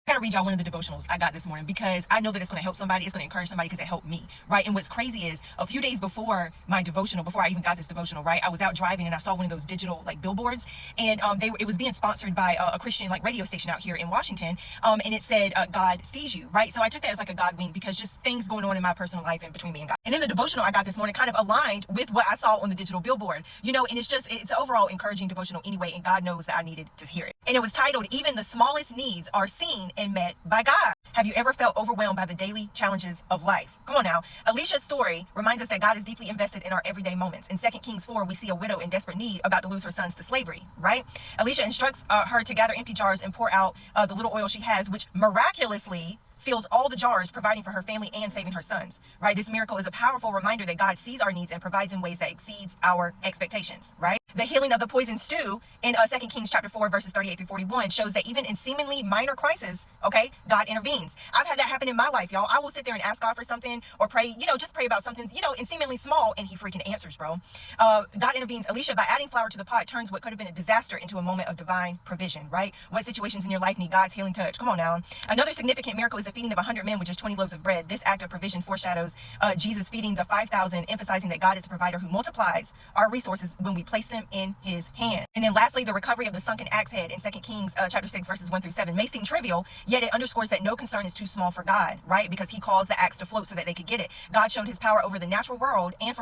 I gotta read y'all one of the devotionals I got this morning because I know that it's going to help somebody. It's going to encourage somebody because it helped me, right? And what's crazy is a few days before my devotional, before I even got this devotional, right, I was out driving and I saw one of those digital like billboards, and it was being sponsored by a Christian like radio station out here in Washington, and it said God sees you, right? So I took that as like a God wink because just things going on in my personal life and between me and God. And then the devotional I got this morning kind of aligned with what I saw on the digital billboard, you know, and it's an overall encouraging devotional anyway, and God knows that I needed to hear it. And it was titled, "Even the Smallest Needs Are Seen and Met by God." Have you ever felt overwhelmed by the daily challenges of life? Come on now. Alicia's story reminds us that God is deeply invested in our everyday moments. In 2 Kings 4, we see a widow in desperate need about to lose her sons to slavery, right? Alicia instructs her to gather empty jars and pour out the little oil she has, which miraculously fills all the jars, providing for her family and saving her sons, right? This miracle is a powerful reminder that God sees our needs and provides in ways that exceeds our expectations, right? The healing of the poisoned stew in 2 Kings chapter 4, verses 38 through 41 shows that even in seemingly minor crises, okay, God intervenes. I've had that happen in my life, y'all. I will sit there and ask God for something or pray, you know, just pray about something, you know, and seemingly small, and he freaking answers, bro. God intervenes. Alicia, by adding flour to the pot, turns what could have been a disaster into a moment of divine provision, right? What situations in your life need God's healing touch? Come on now. Another significant miracle is the feeding of 100 men with just 20 loaves of bread. This act of provision foreshadows Jesus feeding the 5,000, emphasizing that God is a provider who multiplies our resources when we place them in his hand. And then lastly, the recovery of the sunken axe head in 2 Kings chapter 6, verses 1 through 7 may seem trivial, yet it underscores that no concern is too small for God, right? Because he caused the axe to float so that they could get it. God showed his power over the natural world and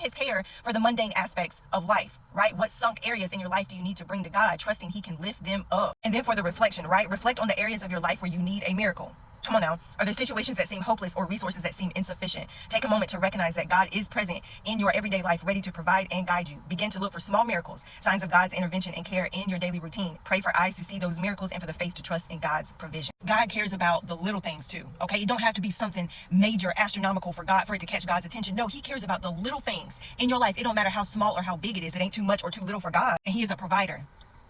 his care for the mundane aspects of life, right? What sunk areas in your life do you need to bring to God, trusting he can lift them up? And then for the reflection, right? Reflect on the areas of your life where you need a miracle. Come on now. Are there situations that seem hopeless or resources that seem insufficient? Take a moment to recognize that God is present in your everyday life, ready to provide and guide you. Begin to look for small miracles, signs of God's intervention and care in your daily routine. Pray for eyes to see those miracles and for the faith to trust in God's provision. God cares about the little things too, okay? You don't have to be something major, astronomical for it to catch God's attention. No, he cares about the little things in your life. It don't matter how small or how big it is. It ain't too much or too little for God. And he is a provider.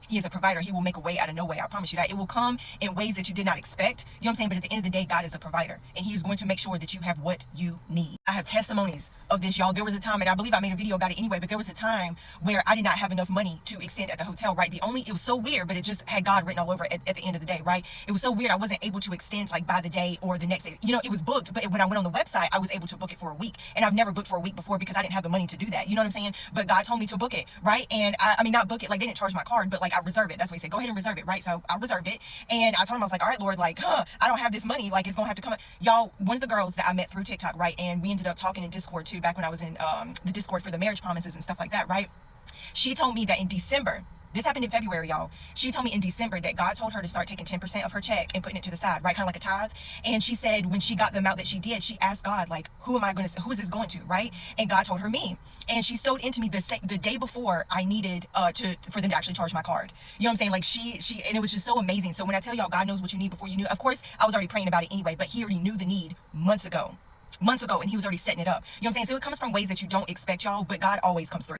He is a provider. He will make a way out of no way. I promise you that. It will come in ways that you did not expect. You know what I'm saying? But at the end of the day, God is a provider, and he is going to make sure that you have what you need. I have testimonies of this, y'all. There was a time, and I believe I made a video about it anyway, but there was a time where I did not have enough money to extend at the hotel, right? It was so weird, but it just had God written all over it at the end of the day, right? It was so weird. I wasn't able to extend like by the day or the next day. You know, it was booked, but when I went on the website, I was able to book it for a week, and I've never booked for a week before because I didn't have the money to do that. You know what I'm saying? But God told me to book it, right? And I mean, not book it, like they didn't charge my card, but like I reserve it. That's what he said. Go ahead and reserve it, right? So I reserved it, and I told him, I was like, all right, Lord, like, I don't have this money, like it's gonna have to come. Y'all, one of the girls that I met through TikTok, right, and we ended up talking in Discord too, back when I was in the Discord for the marriage promises and stuff like that, right? She told me that in December, this happened in February, y'all. She told me in December that God told her to start taking 10% of her check and putting it to the side, right? Kind of like a tithe. And she said when she got the amount that she did, she asked God, like, who is this going to, right? And God told her me. And she sewed into me the day before I needed for them to actually charge my card. You know what I'm saying? Like and it was just so amazing. So when I tell y'all God knows what you need before you knew, of course, I was already praying about it anyway, but he already knew the need months ago, and he was already setting it up. You know what I'm saying? So it comes from ways that you don't expect, y'all, but God always comes through.